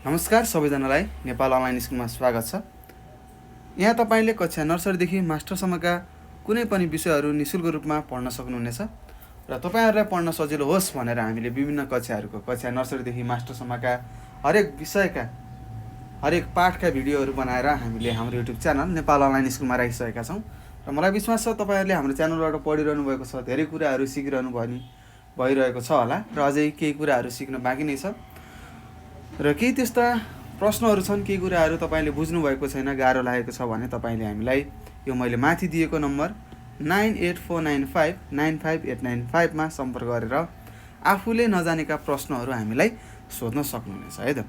नमस्कार सबैजनालाई नेपाल अनलाइन स्कुलमा स्वागत छ। यहाँ तपाईँले कक्षा नर्सरीदेखि मास्टरसम्मका कुनै पनि विषयहरू निःशुल्क रूपमा पढ्न सक्नुहुनेछ र तपाईँहरूलाई पढ्न सजिलो होस् भनेर हामीले विभिन्न कक्षा नर्सरीदेखि मास्टरसम्मका हरेक विषयका हरेक पाठका भिडियोहरू बनाएर हामीले हाम्रो युट्युब च्यानल नेपाल अनलाइन स्कुलमा राखिसकेका छौँ र मलाई विश्वास छ तपाईँहरूले हाम्रो च्यानलबाट पढिरहनु भएको छ, धेरै कुराहरू सिकिरहनु भइरहेको छ होला र अझै केही कुराहरू सिक्न बाँकी नै छ र केही त्यस्ता प्रश्नहरू छन्, केही कुराहरू तपाईँले बुझ्नुभएको छैन, गाह्रो लागेको छ भने तपाईँले हामीलाई यो मैले माथि दिएको नम्बर 9849595895 मा सम्पर्क गरेर आफूले नजानेका प्रश्नहरू हामीलाई सोध्न सक्नुहुनेछ है त।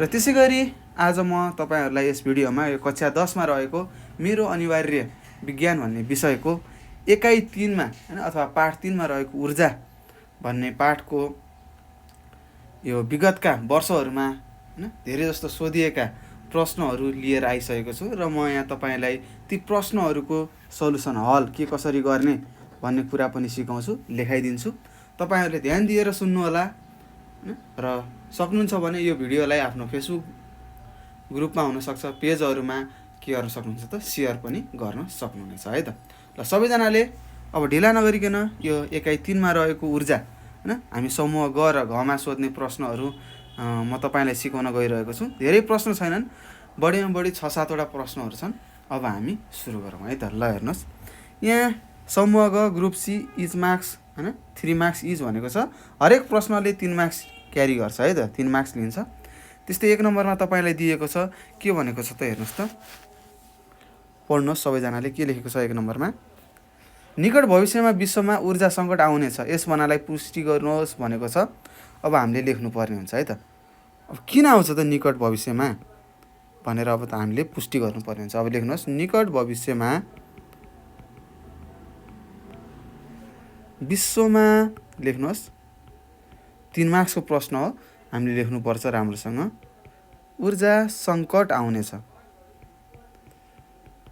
र त्यसै गरी आज म तपाईँहरूलाई यस भिडियोमा यो कक्षा 10 मा रहेको मेरो अनिवार्य विज्ञान भन्ने विषयको एकाइ 3 मा हैन अथवा पाठ 3 मा रहेको ऊर्जा भन्ने पाठको यो विगतका वर्षहरूमा हैन धेरै जस्तो सोधिएका प्रश्नहरू लिएर आइसकेको छु र म यहाँ तपाईँलाई ती प्रश्नहरूको सल्युसन हल के कसरी गर्ने भन्ने कुरा पनि सिकाउँछु, लेखाइदिन्छु। तपाईँहरूले ध्यान दिएर सुन्नुहोला र सक्नुहुन्छ भने यो भिडियोलाई आफ्नो फेसबुक ग्रुपमा हुनसक्छ, पेजहरूमा के गर्न सक्नुहुन्छ त सेयर पनि गर्न सक्नुहुनेछ है त। ल सबैजनाले अब ढिला नगरिकन यो एकाइ 3 मा रहेको ऊर्जा हैन हामी समूह ग र घ मा सोध्ने प्रश्नहरू म तपाईँलाई सिकाउन गइरहेको छु। धेरै प्रश्न छैनन्, बढीमा बढी 6-7 वटा प्रश्नहरू छन्। अब हामी सुरु गरौँ है त। ल हेर्नुहोस्, यहाँ समूह ग ग्रुप सी इज मार्क्स हैन 3 मार्क्स इज भनेको छ। हरेक प्रश्नले 3 मार्क्स क्यारी गर्छ है त, 3 मार्क्स लिन्छ। त्यस्तै 1 नम्बरमा तपाईँलाई दिएको छ, के भनेको छ त हेर्नुहोस् त, पढ्नुहोस् सबैजनाले के लेखेको छ 1 नम्बरमा। निकट भविष्यमा विश्वमा ऊर्जा सङ्कट आउनेछ, यस भनाइलाई पुष्टि गर्नुहोस् भनेको छ। अब हामीले लेख्नुपर्ने हुन्छ है त। अब किन आउँछ त निकट भविष्यमा भनेर अब त हामीले पुष्टि गर्नुपर्ने हुन्छ। अब लेख्नुहोस्, निकट भविष्यमा विश्वमा लेख्नुहोस्, 3 मार्क्सको प्रश्न हो, हामीले लेख्नुपर्छ राम्रोसँग। ऊर्जा सङ्कट आउनेछ,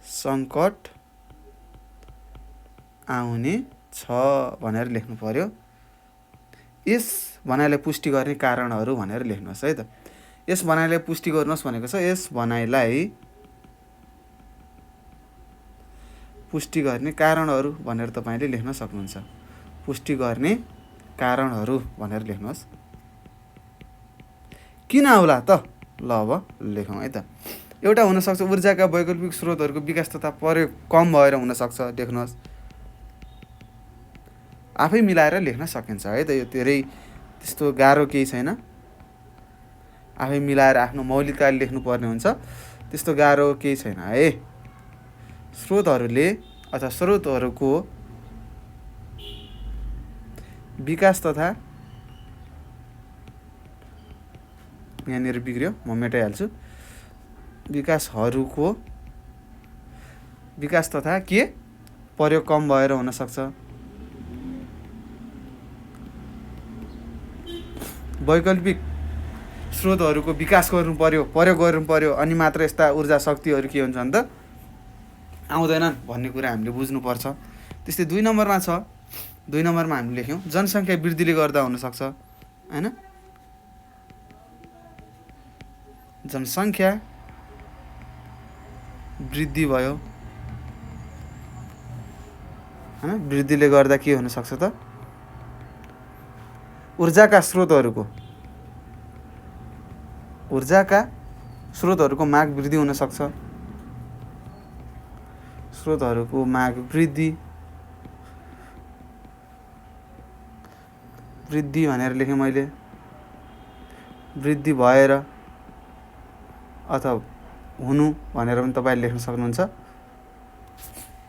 सङ्कट आउने छ भनेर लेख्नु पर्यो। यस भनाइलाई पुष्टि गर्ने कारणहरू भनेर लेख्नुहोस् है त। यस भनाइलाई पुष्टि गर्नुहोस् भनेको छ, यस भनाइलाई पुष्टि गर्ने कारणहरू भनेर तपाईँले लेख्न सक्नुहुन्छ। पुष्टि गर्ने कारणहरू भनेर लेख्नुहोस्। किन आउला त? ल अब लेखौँ है त। एउटा हुनसक्छ ऊर्जाका वैकल्पिक स्रोतहरूको विकास तथा प्रयोग कम भएर हुनसक्छ, लेख्नुहोस्। आफै मिलाएर लेख्न सकिन्छ है त, यो धेरै त्यस्तो गाह्रो केही छैन। आफै मिलाएर आफ्नो मौलिकताले लेख्नुपर्ने हुन्छ, त्यस्तो गाह्रो केही छैन है। स्रोतहरूले अथवा स्रोतहरूको विकास तथा, यहाँनिर बिग्रियो म मेटाइहाल्छु, विकासहरूको विकास तथा के प्रयोग कम भएर हुनसक्छ। वैकल्पिक स्रोतहरूको विकास गर्नु पर्यो, प्रयोग गर्नु पर्यो, अनि मात्र यस्ता ऊर्जा शक्तिहरू के हुन्छन् त आउँदैनन् भन्ने कुरा हामीले बुझ्नुपर्छ। त्यस्तै 2 नम्बरमा छ, 2 नम्बरमा हामीले लेख्यौँ जनसङ्ख्या वृद्धिले गर्दा हुनसक्छ हैन। जनसङ्ख्या वृद्धि भयो हैन, वृद्धिले गर्दा के हुनसक्छ त ऊर्जाका स्रोतहरूको माग वृद्धि हुनसक्छ। स्रोतहरूको माग वृद्धि भनेर लेखेँ मैले, वृद्धि भएर अथवा हुनु भनेर पनि तपाईँले लेख्न सक्नुहुन्छ।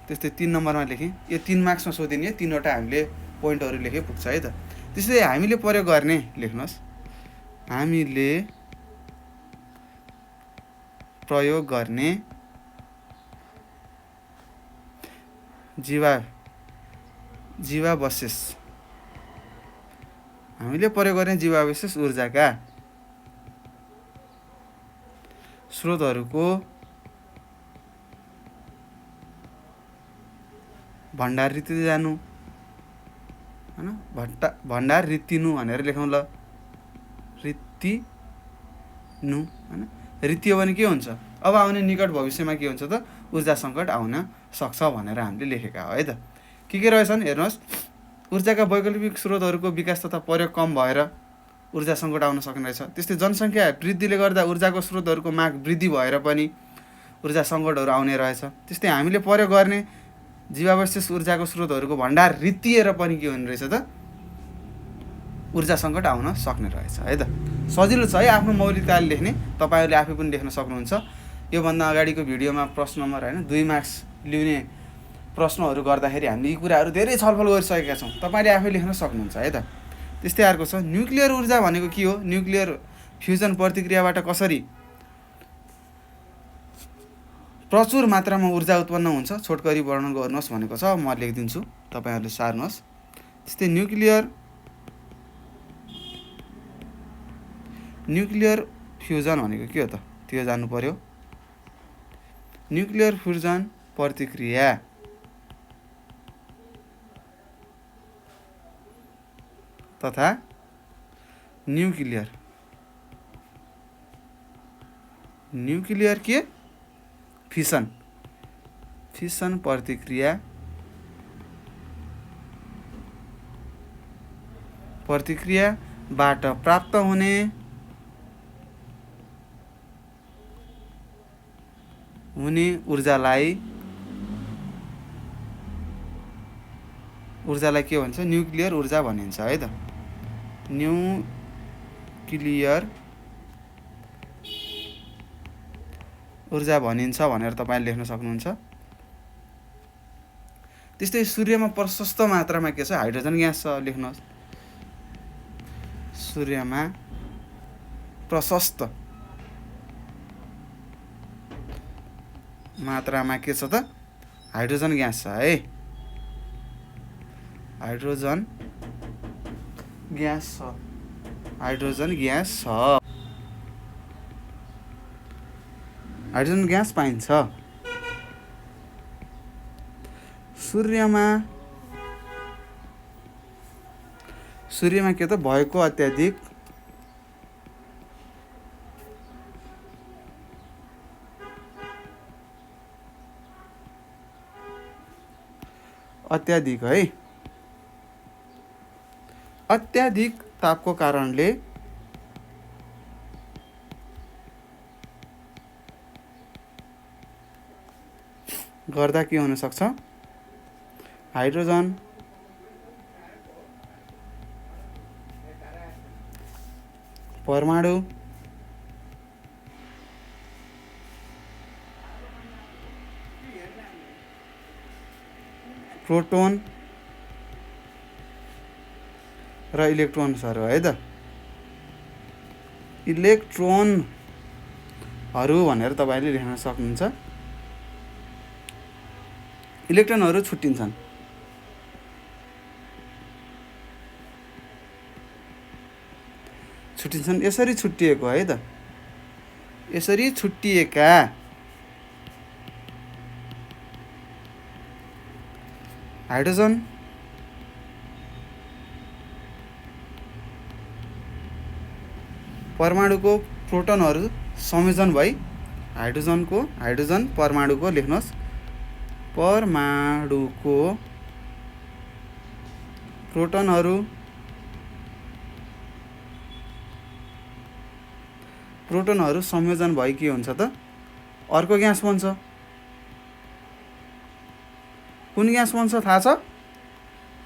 त्यस्तै 3 नम्बरमा लेखेँ, यो 3 मार्क्समा सोधिने 3 वटा हामीले पोइन्टहरू लेखे पुग्छ है त। त्यस्तै हामीले प्रयोग गर्ने लेख्नुहोस्, हामीले प्रयोग गर्ने जीवावशेष, हामीले प्रयोग गर्ने जीवावशेष ऊर्जाका स्रोतहरूको भण्डार रित्तिँदै जानु हैन, भण्डार रित्तिनु भनेर लेखौँ ल, रित्ति नु हैन। ऋतियो भने के हुन्छ, अब आउने निकट भविष्यमा के हुन्छ त ऊर्जा सङ्कट आउन सक्छ भनेर हामीले लेखेका हो है त। के रहेछन् हेर्नुहोस्, ऊर्जाका वैकल्पिक स्रोतहरूको विकास तथा प्रयोग कम भएर ऊर्जा सङ्कट आउन सक्ने रहेछ। त्यस्तै जनसङ्ख्या वृद्धिले गर्दा ऊर्जाको स्रोतहरूको माग वृद्धि भएर पनि ऊर्जा सङ्कटहरू आउने रहेछ। त्यस्तै हामीले प्रयोग गर्ने जीवावश्यक ऊर्जाको स्रोतहरूको भण्डार रित्तिएर पनि के हुने रहेछ त ऊर्जा सङ्कट आउन सक्ने रहेछ है त। सजिलो छ है आफ्नो मौलिकताले लेख्ने, तपाईँहरूले आफै पनि लेख्न सक्नुहुन्छ। योभन्दा अगाडिको भिडियोमा प्रश्न नम्बर होइन 2 मार्क्स लिउने प्रश्नहरू गर्दाखेरि हामीले यी कुराहरू धेरै छलफल गरिसकेका छौँ, तपाईँले आफै लेख्न सक्नुहुन्छ है त। त्यस्तै अर्को छ न्युक्लियर ऊर्जा भनेको के हो, न्युक्लियर फ्युजन प्रतिक्रियाबाट कसरी प्रचुर मात्रामा ऊर्जा उत्पन्न हुन्छ छोटकरी वर्णन गर्नुहोस् भनेको छ। म लेखिदिन्छु, तपाईँहरूले सार्नुहोस्। त्यस्तै न्युक्लियर फ्युजन भनेको के हो त, त्यो जान्नु पर्यो। न्युक्लियर फ्युजन प्रतिक्रिया तथा न्युक्लियर के फिसन प्रतिक्रियाबाट प्राप्त हुने ऊर्जालाई के भन्छ, न्युक्लियर ऊर्जा भनिन्छ है त। न्युक्लियर ऊर्जा भनिन्छ भनेर तपाईँले लेख्न सक्नुहुन्छ। त्यस्तै सूर्यमा प्रशस्त मात्रामा के छ, हाइड्रोजन ग्यास छ, लेख्नुहोस्। सूर्यमा प्रशस्त मात्रामा के छ त हाइड्रोजन ग्यास छ है। हाइड्रोजन ग्यास पाइन्छ। सूर्यमा के त भएको अत्याधिक है, अत्याधिक तापको कारणले गर्दा के हुन सक्छ, हाइड्रोजन परमाणु प्रोटोन र इलेक्ट्रोन्सहरू है त। इलेक्ट्रोनहरू भनेर तपाईँले लेख्न सक्नुहुन्छ। इलेक्ट्रोनहरू छुट्टिन्छन्। यसरी छुट्टिएको है त। यसरी छुट्टिएका हाइड्रोजन परमाणुको प्रोटोनहरू संयोजन भई हाइड्रोजन परमाणुको लेख्नुहोस्, परमाणुको प्रोटोनहरू संयोजन भई के हुन्छ त अर्को ग्यास बन्छ। कुन ग्यास बन्छ थाहा छ,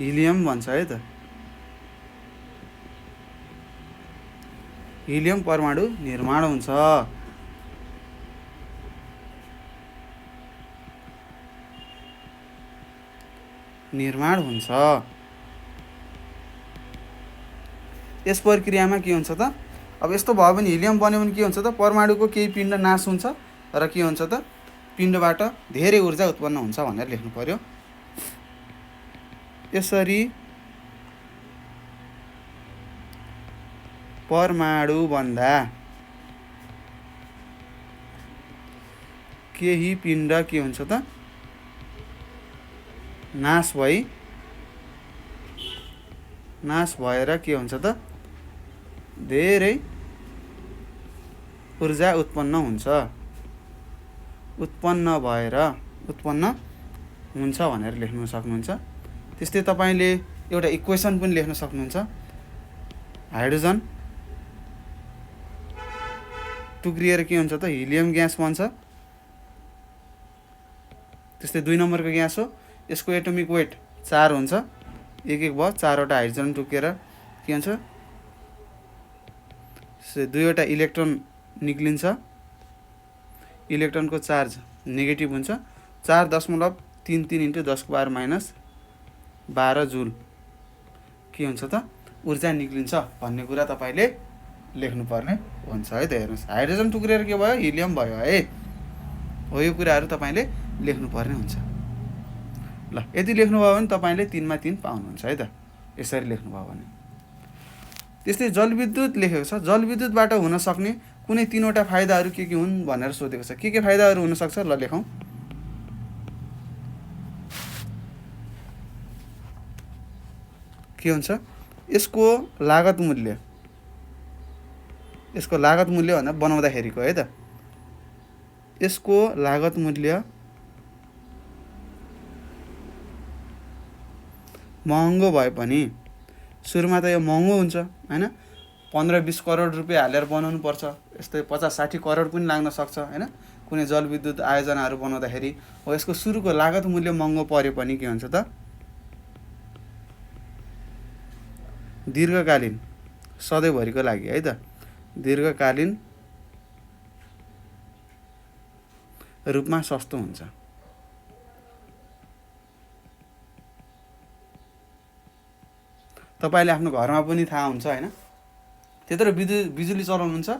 हिलियम बन्छ है त। हिलियम परमाणु निर्माण हुन्छ। यस प्रक्रियामा के हुन्छ त, अब यस्तो भयो भने हिलियम बन्यो भने के हुन्छ त परमाणुको केही पिण्ड नाश हुन्छ र के हुन्छ त पिण्डबाट धेरै ऊर्जा उत्पन्न हुन्छ भनेर लेख्नु पर्यो। यसरी परमाणु भन्दा केही पिण्ड के हुन्छ त नाश भएर के हुन्छ त धेरै ऊर्जा उत्पन्न हुन्छ भनेर लेख्न सक्नुहुन्छ। त्यस्तै तपाईँले एउटा इक्वेसन पनि लेख्न सक्नुहुन्छ। हाइड्रोजन टुक्रिएर के हुन्छ त हिलियम ग्यास बन्छ। त्यस्तै 2 नम्बरको ग्यास हो, यसको एटोमिक वेट 4 हुन्छ, एक भयो, 4वटा हाइड्रोजन टुकेर के हुन्छ 2वटा इलेक्ट्रोन निक्लिन्छ। इलेक्ट्रोनको चार्ज नेगेटिभ हुन्छ। 4.33 × 10⁻12 जुल के हुन्छ त ऊर्जा निक्लिन्छ भन्ने कुरा तपाईँले लेख्नुपर्ने हुन्छ है त। हेर्नुहोस्, हाइड्रोजन टुक्रिएर के भयो, हिलियम भयो है। हो यो कुराहरू तपाईँले लेख्नुपर्ने हुन्छ। ल यदि लेख्नुभयो भने तपाईँले 3 मा 3 पाउनुहुन्छ है त, यसरी लेख्नुभयो भने। त्यस्तै जलविद्युत लेखेको छ। जलविद्युतबाट हुन सक्ने कुनै 3वटा फाइदाहरू के हुन् भनेर सोधेको छ। के फाइदाहरू हुनसक्छ ल लेखौँ। के हुन्छ, यसको लागत मूल्य भन्दा बनाउँदाखेरिको है त, यसको लागत मूल्य महँगो भए पनि सुरुमा त यो महँगो हुन्छ हैन, 15-20 करोड रुपियाँ हालेर बनाउनु पर्छ। यस्तै 50-60 करोड पनि लाग्न सक्छ हैन, कुनै जलविद्युत आयोजनाहरू बनाउँदाखेरि। हो यसको सुरुको लागत मूल्य महँगो परे पनि के हुन्छ त दीर्घकालीन सधैँभरिको लागि है त दीर्घकालीन रूपमा सस्तो हुन्छ। तपाईँले आफ्नो घरमा पनि थाहा हुन्छ हैन, त्यत्रो बिजुली चलाउनुहुन्छ,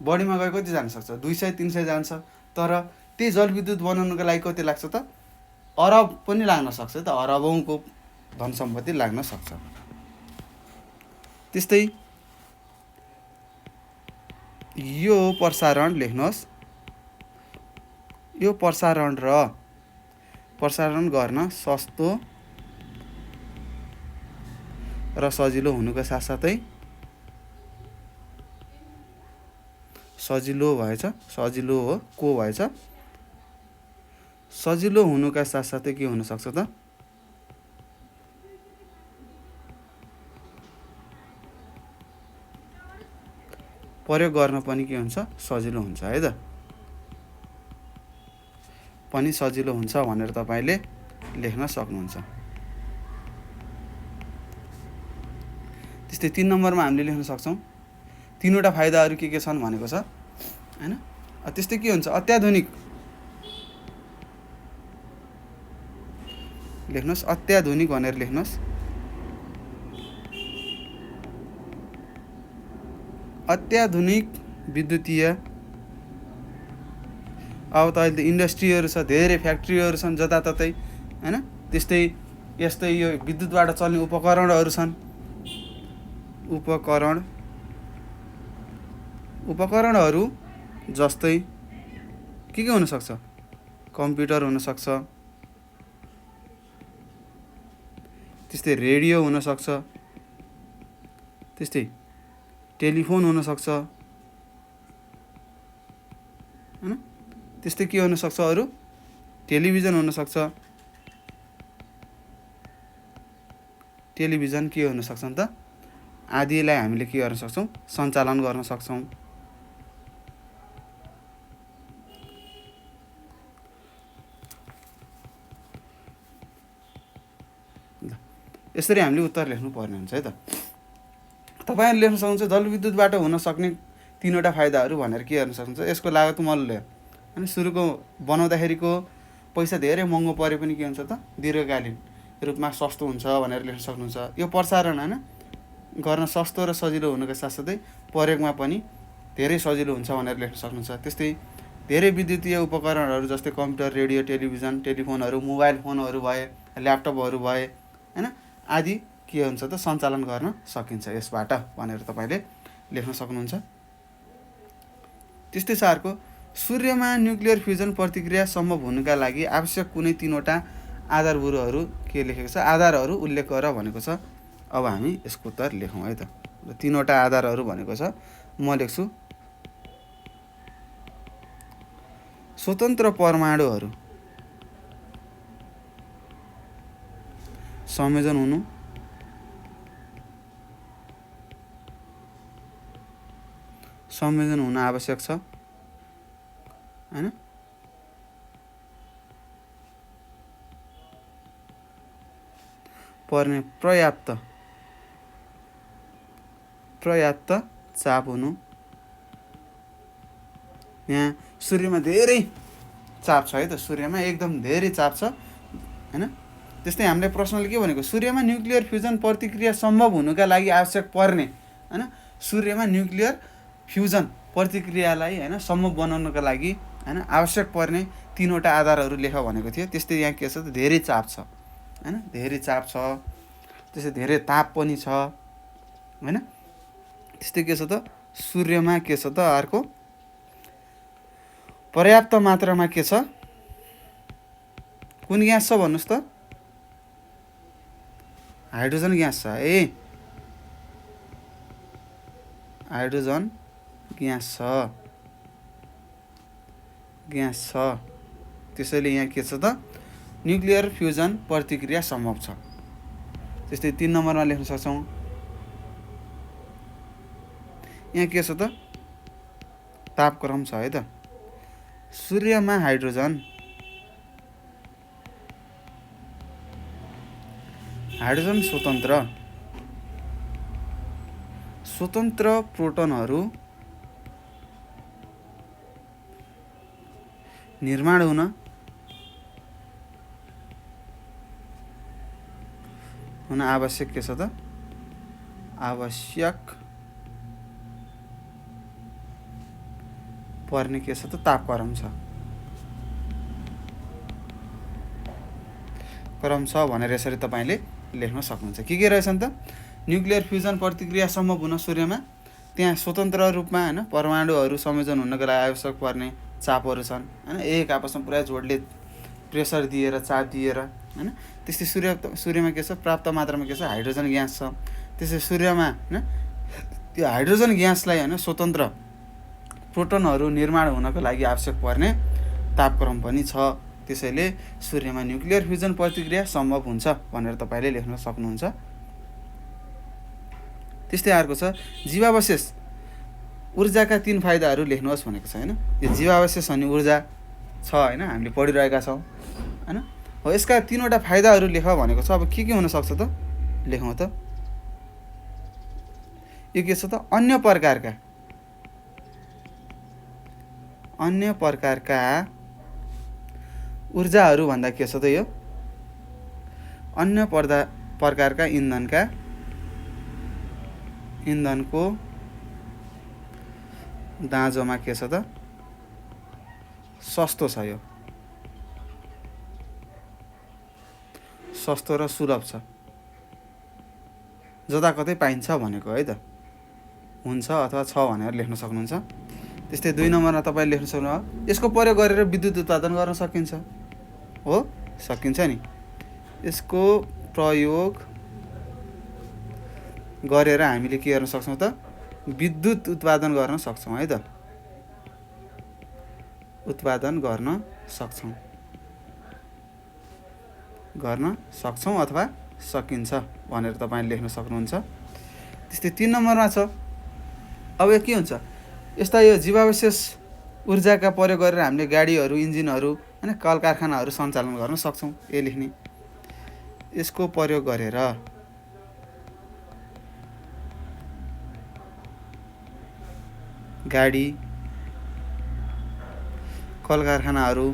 बढीमा गए कति जान सक्छ, 200-300 जान्छ। तर त्यही जलविद्युत बनाउनुको लागि कति लाग्छ त, अरब पनि लाग्न सक्छ त, अरबौँको धन सम्पत्ति लाग्न सक्छ। त्यस्तै यो प्रसारण लेख्नुहोस्, यो प्रसारण गर्न सस्तो र सजिलो हुनुको साथसाथै सजिलो हुनुका साथसाथै के हुन सक्छ त प्रयोग गर्न पनि के हुन्छ सजिलो हुन्छ है त, पनि सजिलो हुन्छ भनेर तपाईँले लेख्न सक्नुहुन्छ। त्यस्तै 3 नम्बरमा हामीले लेख्न सक्छौँ 3वटा फाइदाहरू के छन् भनेको छ हैन। त्यस्तै के हुन्छ, अत्याधुनिक लेख्नुहोस्, अत्याधुनिक भनेर लेख्नुहोस्। अत्याधुनिक विद्युतीय, अब त अहिले इन्डस्ट्रीहरू छ, धेरै फ्याक्ट्रीहरू छन् जताततै हैन। त्यस्तै यस्तै यो विद्युतबाट चल्ने उपकरणहरू छन्। उपकरणहरू जस्तै के हुन सक्छ, कम्प्युटर हुन सक्छ, त्यस्तै रेडियो हुन सक्छ, त्यस्तै टेलिफोन हुन सक्छ हैन। त्यस्तै के हुन सक्छ, अरू टेलिभिजन हुन सक्छ। टेलिभिजन के हुन सक्छ त आदिलाई हामीले के गर्न सक्छौँ, सञ्चालन गर्न सक्छौँ। यसरी हामीले उत्तर लेख्नु पर्ने हुन्छ है त। तपाईँहरूले लेख्न सक्नुहुन्छ जलविद्युतबाट हुन सक्ने 3वटा फाइदाहरू भनेर के गर्न सक्नुहुन्छ, यसको लागत मूल्य अनि सुरुको बनाउँदाखेरिको पैसा धेरै महँगो परे पनि के हुन्छ त दीर्घकालीन रूपमा सस्तो हुन्छ भनेर लेख्न सक्नुहुन्छ। यो प्रसारण हैन गर्न सस्तो र सजिलो हुनुको साथसाथै प्रयोगमा पनि धेरै सजिलो हुन्छ भनेर लेख्न सक्नुहुन्छ। त्यस्तै धेरै विद्युतीय उपकरणहरू जस्तै कम्प्युटर, रेडियो, टेलिभिजन, टेलिफोनहरू, मोबाइल फोनहरू भए, ल्यापटपहरू भए हैन आदि के हुन्छ त सञ्चालन गर्न सकिन्छ यसबाट भनेर तपाईँले लेख्न सक्नुहुन्छ। त्यस्तै 4को सूर्यमा न्युक्लियर फ्युजन प्रतिक्रिया सम्भव हुनुका लागि आवश्यक कुनै 3वटा आधारभूतहरू के लेखेको छ, आधारहरू उल्लेख गर भनेको छ। अब हामी यसको उत्तर लेखौँ है त। 3वटा आधारहरू भनेको छ, म लेख्छु स्वतन्त्र परमाणुहरू संयोजन हुनु आवश्यक छ हैन। पर्ने पर्याप्त चाप हुनु। यहाँ सूर्यमा धेरै चाप छ है त, सूर्यमा एकदम धेरै चाप छ हैन। त्यस्तै हामीले प्रश्नले के भनेको, सूर्यमा न्युक्लियर फ्युजन प्रतिक्रिया सम्भव हुनुका लागि आवश्यक पर्ने हैन, सूर्यमा न्युक्लियर फ्युजन प्रतिक्रियालाई हैन सम्भव बनाउनका लागि हैन आवश्यक पर्ने 3वटा आधारहरू लेख भनेको थियो। त्यस्तै यहाँ के छ त, धेरै चाप छ हैन, धेरै चाप छ, त्यसै धेरै ताप पनि छ हैन। त्यस्तै के छ त, सूर्यमा के छ त, अर्को पर्याप्त मात्रामा के छ, कुन ग्यास छ भन्नुस् त, हाइड्रोजन ग्यास छ है, हाइड्रोजन ग्यास छ। त्यसैले यहाँ के छ त, न्युक्लियर फ्युजन प्रतिक्रिया सम्भव छ। त्यस्तै 3 नम्बरमा लेख्न सक्छौँ। यहाँ के छ त, तापक्रम छ है त, सूर्यमा हाइड्रोजन स्वतन्त्र प्रोटोनहरू निर्माण हुन आवश्यक के छ त, आवश्यक पर्ने के छ त, तापक्रम छ भनेर यसरी तपाईँले लेख्न सक्नुहुन्छ। के रहेछन् त, न्युक्लियर फ्युजन प्रतिक्रिया सम्भव हुन सूर्यमा त्यहाँ स्वतन्त्र रूपमा हैन परमाणुहरू संयोजन हुनको लागि आवश्यक पर्ने चापहरू छन् हैन, एक आपसमा पुरा जोडले प्रेसर दिएर चाप दिएर हैन। त्यस्तै सूर्यमा के छ, प्राप्त मात्रामा के छ, हाइड्रोजन ग्यास छ। त्यसै सूर्यमा हैन त्यो हाइड्रोजन ग्यासलाई हैन स्वतन्त्र प्रोटोनहरू निर्माण हुनको लागि आवश्यक पर्ने तापक्रम पनि छ। त्यसैले सूर्यमा न्युक्लियर फ्युजन प्रतिक्रिया सम्भव हुन्छ भनेर तपाईँले लेख्न सक्नुहुन्छ। त्यस्तै अर्को छ, जीवावशेष ऊर्जाका 3 फाइदाहरू लेख्नुहोस् भनेको छ हैन। यो जीवावशेष अनि ऊर्जा छ हैन, हामीले पढिरहेका छौँ हैन। हो, यसका 3वटा फाइदाहरू लेख भनेको छ। अब के हुन सक्छ त, लेखौँ त। यो के छ त, अन्य प्रकारका ऊर्जाहरू भन्दा के छ त, यो अन्य प्रकारका इन्धनको दाँजोमा के छ त, सस्तो छ, यो सस्तो र सुलभ छ, जताकतै पाइन्छ भनेको है त, हुन्छ अथवा छ भनेर लेख्न सक्नुहुन्छ। त्यस्तै 2 नम्बरमा तपाईँले लेख्न सक्नुहुन्छ, यसको प्रयोग गरेर विद्युत उत्पादन गर्न सकिन्छ। हो, सकिन्छ नि, यसको प्रयोग गरेर हामीले के गर्न सक्छौँ त, विद्युत उत्पादन गर्न सक्छौँ है त, उत्पादन गर्न सक्छौँ अथवा सकिन्छ भनेर तपाईँले लेख्न सक्नुहुन्छ। त्यस्तै 3 नम्बरमा छ, अब यो के हुन्छ, यस्ता यो जीवावशेष ऊर्जाका प्रयोग गरेर हामीले गाडीहरू, इन्जिनहरू हैन कल कारखानाहरू सञ्चालन गर्न सक्छौँ। यो लेख्ने, यसको प्रयोग गरेर गाडी, कल कारखानाहरू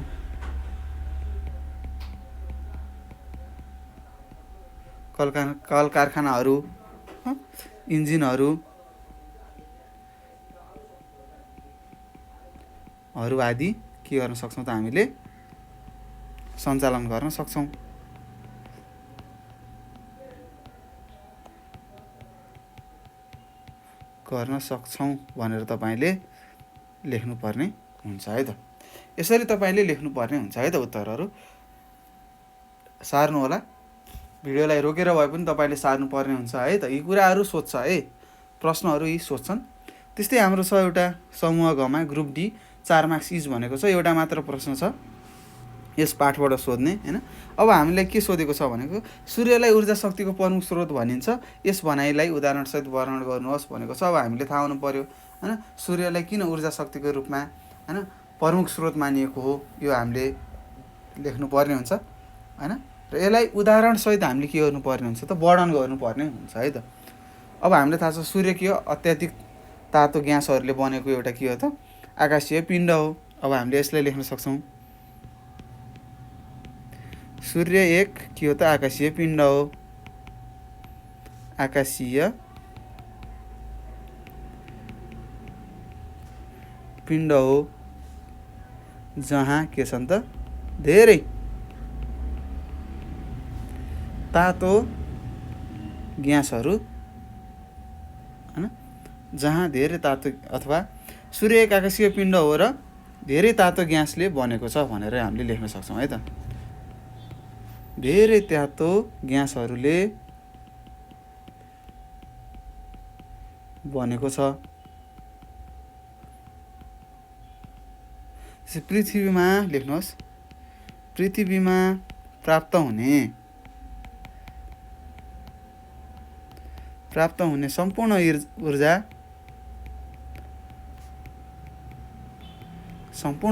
इन्जिनहरू आदि के गर्न सक्छौँ त, हामीले सञ्चालन गर्न सक्छौँ। भनेर तपाईँले लेख्नुपर्ने हुन्छ है त। यसरी तपाईँले लेख्नुपर्ने हुन्छ है त। उत्तरहरू सार्नु होला, भिडियोलाई रोकेर भए पनि तपाईँले सार्नुपर्ने हुन्छ है त। यी कुराहरू सोध्छ है, प्रश्नहरू यी सोध्छन्। त्यस्तै हाम्रो छ एउटा समूह घमा ग्रुप डी 4 मार्क्स इच भनेको छ। एउटा मात्र प्रश्न छ यस पाठबाट सोध्ने हैन। अब हामीलाई के सोधेको छ भनेको सूर्यलाई ऊर्जा शक्तिको प्रमुख स्रोत भनिन्छ, यस भनाइलाई उदाहरणसहित वर्णन गर्नुहोस् भनेको छ। अब हामीले थाहा हुनु पर्यो हैन सूर्यलाई किन ऊर्जा शक्तिको रूपमा हैन प्रमुख स्रोत मानिएको हो, यो हामीले लेख्नुपर्ने हुन्छ हैन। र यसलाई उदाहरणसहित हामीले के गर्नुपर्ने हुन्छ त वर्णन गर्नुपर्ने हुन्छ है त। अब हामीलाई थाहा छ सूर्य के हो, अत्याधिक तातो ग्यासहरूले बनेको एउटा के हो त आकाशीय पिण्ड हो। अब हामीले यसलाई लेख्न सक्छौँ सूर्य एक के हो त आकाशीय पिण्ड हो। आकाशीय पिण्ड हो जहाँ के छन् त धेरै तातो ग्यासहरू हैन, जहाँ धेरै तातो अथवा सूर्य एक आकाशीय पिण्ड हो र धेरै तातो ग्यासले बनेको छ भनेर हामीले लेख्न सक्छौँ है त। धेरै तातो ग्यासहरूले बनेको छ। पृथ्वीमा लेख्नुहोस् पृथ्वीमा प्राप्त हुने सम्पूर्ण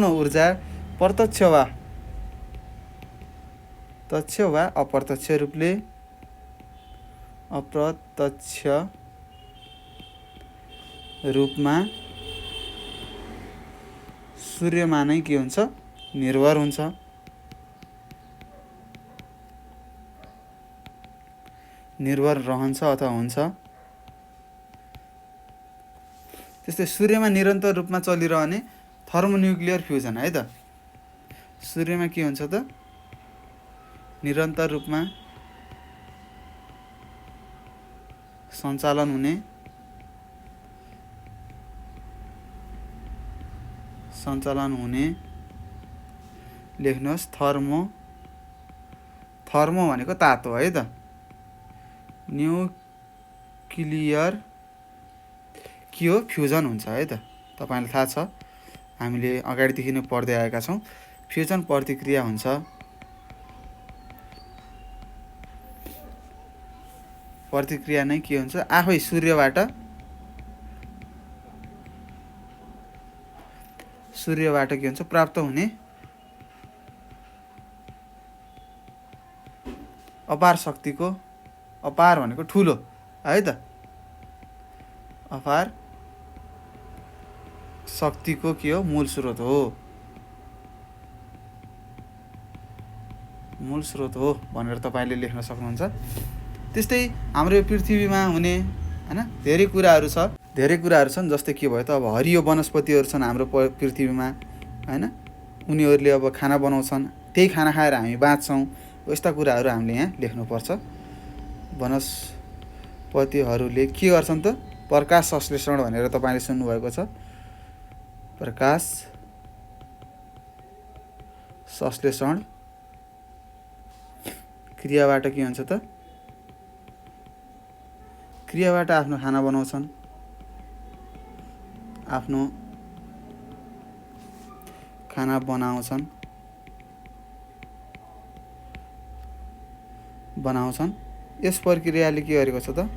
ऊर्जा प्रत्यक्ष वा अप्रत्यक्ष रूपमा सूर्यमा नै के हुन्छ निर्भर हुन्छ। निर्भर रहन्छ अथवा हुन्छ। त्यस्तै सूर्यमा निरन्तर रूपमा चलिरहने थर्मोन्युक्लियर फ्युजन है त। सूर्यमा के हुन्छ त निरन्तर रूपमा सञ्चालन हुने लेख्नुहोस् थर्मो भनेको तातो है त। न्युक्लियर के हो फ्युजन हुन्छ है त। तपाईलाई थाहा छ हामीले अगाडिदेखि नै पढ्दै आएका छौँ फ्युजन प्रतिक्रिया हुन्छ। प्रतिक्रिया नै के हुन्छ आफै सूर्यबाट के हुन्छ प्राप्त हुने अपार शक्तिको अपार भनेको ठुलो है त अपार शक्तिको के हो मूल स्रोत हो भनेर तपाईले लेख्न सक्नुहुन्छ। त्यस्तै हाम्रो पृथ्वीमा हुने हैन धेरै कुराहरू छन् जस्तै के भयो त अब हरियो वनस्पतिहरू छन् हाम्रो पृथ्वीमा हैन। उनीहरूले अब खाना बनाउँछन्, त्यही खाना खाएर हामी बाँच्छौँ। यस्ता कुराहरू हामीले यहाँ लेख्नुपर्छ। वनस्पतिहरूले के गर्छन् त प्रकाश संश्लेषण भनेर तपाईले सुन्नुभएको छ। प्रकाश संश्लेषण क्रियाबाट के हुन्छ त क्रियाबाट आफ्नो खाना बनाउँछन्, आफ्नो खाना बनाउँछन्। यस प्रक्रियाले के गरेको छ त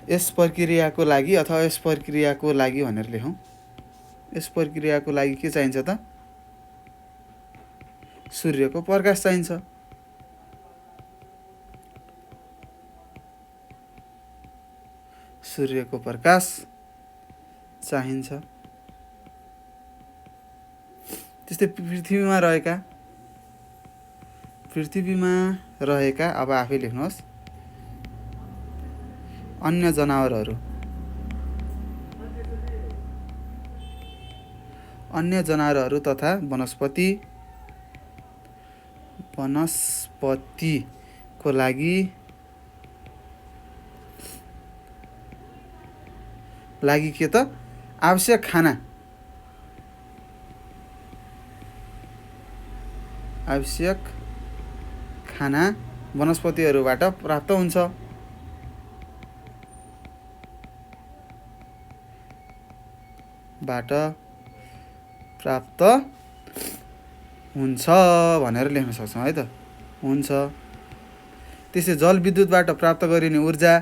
यस प्रक्रियाको लागि भनेर लेखौँ। यस प्रक्रियाको लागि के चाहिन्छ त सूर्यको प्रकाश चाहिन्छ। सूर्यको प्रकाश चाहिन्छ। त्यस्तै पृथ्वीमा रहेका अब आफै लेख्नुहोस् अन्य जनावरहरू तथा वनस्पतिको लागि के त आवश्यक खाना वनस्पतिहरूबाट प्राप्त हुन्छ। भनेर लेख्न सक्छौँ है त, हुन्छ। त्यसै जलविद्युतबाट प्राप्त गरिने ऊर्जा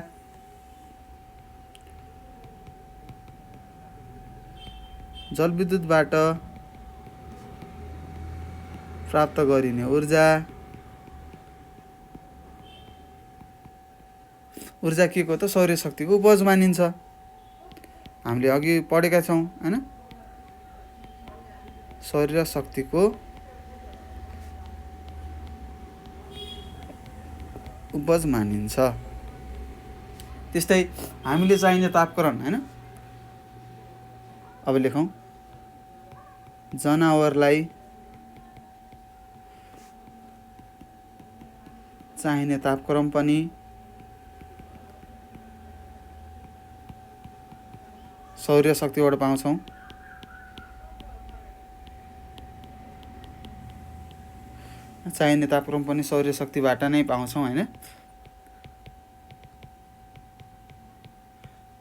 ऊर्जा के को त सौर्य शक्तिको उपज मानिन्छ। हामीले अघि पढेका छौँ हैन, सौर्य शक्तिको उपज मानिन्छ। त्यस्तै हामीले चाहिने तापक्रम हैन, अब लेखौँ जनावरलाई चाहिने तापक्रम पनि सौर्य शक्तिबाट पाउँछौँ। चाहिने तापक्रम पनि सौर्य शक्तिबाट नै पाउँछौँ हैन,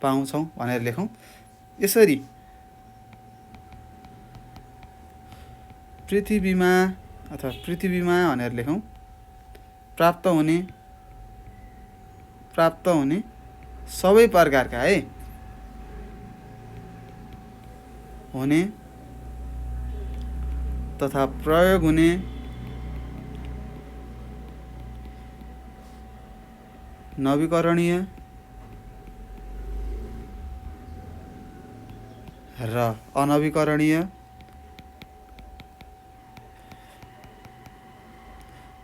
पाउँछौँ भनेर लेखौँ। यसरी पृथ्वीमा भनेर लेखौँ प्राप्त हुने सबै प्रकारका हुने तथा प्रयोग हुने नवीकरणीय र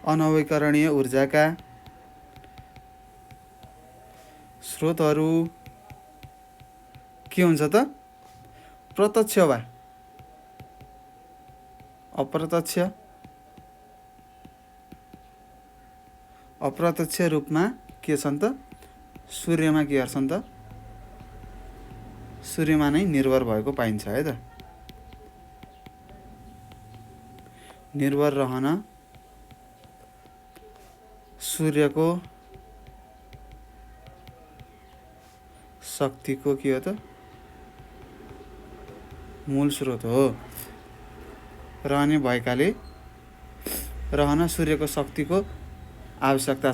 अनवीकरणीय ऊर्जाका स्रोतहरू के हुन्छ त? प्रत्यक्ष वा अप्रत्यक्ष रूपमा के छन् त? सूर्यमा के गर्छन् त? सूर्यमा नै निर्भर भएको पाइन्छ है त। निर्भर रहन सूर्यको शक्तिको के हो त? मूल स्रोत हो। रहने भएकाले रहन सूर्यको शक्तिको आवश्यकता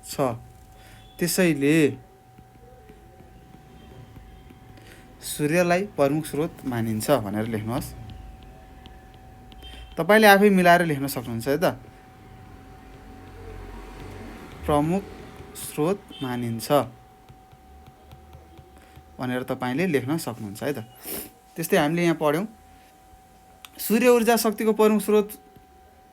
छ। त्यसैले सूर्यलाई प्रमुख स्रोत मानिन्छ भनेर लेख्नुहोस्। तपाईले आफै मिलाएर लेख्न सक्नुहुन्छ है त। प्रमुख स्रोत मानिन्छ भनेर तपाईले लेख्न सक्नुहुन्छ है त। त्यस्तै हामीले यहाँ पढ्यौँ सूर्य ऊर्जा शक्तिको प्रमुख स्रोत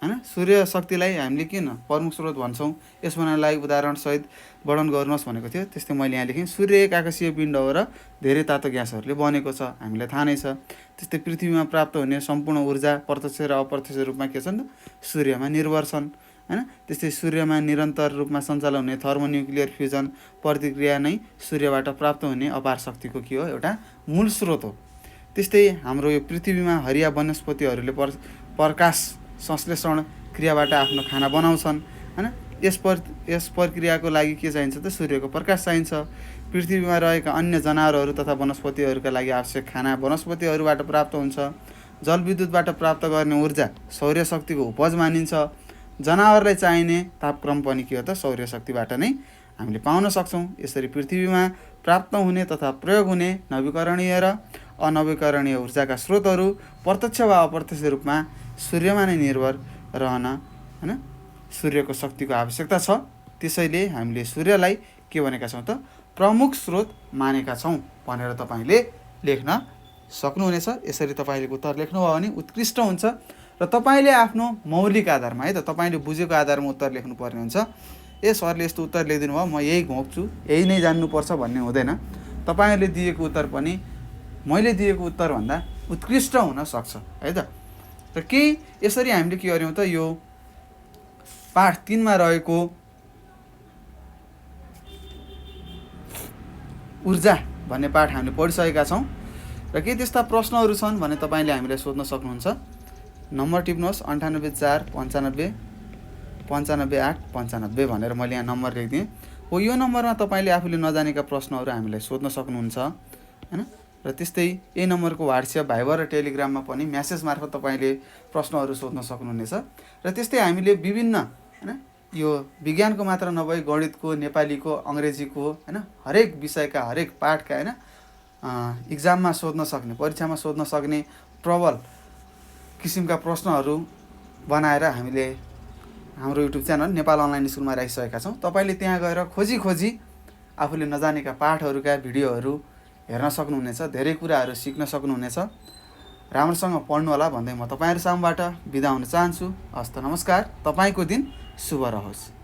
हैन। सूर्य शक्तिलाई हामीले किन प्रमुख स्रोत भन्छौँ, यस बनाउनलाई उदाहरणसहित वर्णन गर्नुहोस् भनेको थियो। त्यस्तै मैले यहाँ लेखेँ सूर्य एक आकाशीय पिण्ड हो र धेरै तातो ग्यासहरूले बनेको छ, हामीलाई थाहा नै छ। त्यस्तै पृथ्वीमा प्राप्त हुने सम्पूर्ण ऊर्जा प्रत्यक्ष र अप्रत्यक्ष रूपमा के छन् त? सूर्यमा निर्भर छन् हैन। त्यस्तै सूर्यमा निरन्तर रूपमा सञ्चालन हुने थर्मोन्युक्लियर फ्युजन प्रतिक्रिया नै सूर्यबाट प्राप्त हुने अपार शक्तिको के हो? एउटा मूल स्रोत हो। त्यस्तै हाम्रो यो पृथ्वीमा हरिया वनस्पतिहरूले प्रकाश संश्लेषण क्रियाबाट आफ्नो खाना बनाउँछन् हैन। यस प्रक्रियाको लागि के चाहिन्छ त? सूर्यको प्रकाश चाहिन्छ। पृथ्वीमा रहेका अन्य जनावरहरू तथा वनस्पतिहरूका लागि आवश्यक खाना वनस्पतिहरूबाट प्राप्त हुन्छ। जलविद्युतबाट प्राप्त गर्ने ऊर्जा सौर्य शक्तिको उपज मानिन्छ। जनावरलाई चाहिने तापक्रम पनि के हो त? सौर्य शक्तिबाट नै हामीले पाउन सक्छौँ। यसरी पृथ्वीमा प्राप्त हुने तथा प्रयोग हुने नवीकरणीय र अनवीकरणीय ऊर्जाका स्रोतहरू प्रत्यक्ष वा अप्रत्यक्ष रूपमा सूर्यमा नै निर्भर रहन हैन सूर्यको शक्तिको आवश्यकता छ। त्यसैले हामीले सूर्यलाई के भनेका छौँ त? प्रमुख स्रोत मानेका छौँ भनेर तपाईले लेख्न सक्नुहुनेछ। यसरी तपाईले उत्तर लेख्नुभयो भने उत्कृष्ट हुन्छ र तपाईले आफ्नो मौलिक आधारमा है त, तपाईले बुझेको आधारमा उत्तर लेख्नुपर्ने हुन्छ। सरले यस्तो उत्तर लेखिदिनु भयो, म यही घोक्छु, यही नै जान्नुपर्छ भन्ने हुँदैन। तपाईले दिएको उत्तर पनि मैले दिएको उत्तरभन्दा उत्कृष्ट हुन सक्छ है त। र केही यसरी हामीले के गर्यौँ त? यो पाठ 3 मा रहेको ऊर्जा भन्ने पाठ हामीले पढिसकेका छौँ। र केही त्यस्ता प्रश्नहरू छन् भने तपाईँले हामीलाई सोध्न सक्नुहुन्छ। नम्बर टिप्नुहोस् 9849558598 भनेर मैले यहाँ नम्बर लेखिदिएँ हो। यो नम्बरमा तपाईँले आफूले नजानेका प्रश्नहरू हामीलाई सोध्न सक्नुहुन्छ हैन। र त्यस्तै यही नम्बरको WhatsApp, भाइबर र टेलिग्राममा पनि म्यासेज मार्फत तपाईँले प्रश्नहरू सोध्न सक्नुहुनेछ। र त्यस्तै हामीले विभिन्न हैन यो विज्ञानको मात्र नभई गणितको, नेपालीको, अङ्ग्रेजीको हैन हरेक विषयका हरेक पाठका हैन इक्जाममा सोध्न सक्ने, परीक्षामा सोध्न सक्ने प्रबल किसिमका प्रश्नहरू बनाएर हामीले हाम्रो युट्युब च्यानल नेपाल अनलाइन स्कुलमा राखिसकेका छौँ। तपाईँले त्यहाँ गएर खोजी आफूले नजानेका पाठहरूका भिडियोहरू हेर्न सक्नुहुनेछ, धेरै कुराहरू सिक्न सक्नुहुनेछ। राम्रोसँग पढ्नु होला भन्दै म तपाईँहरू सामुबाट बिदा हुन चाहन्छु। हस्त नमस्कार। तपाईँको दिन शुभ रहोस्।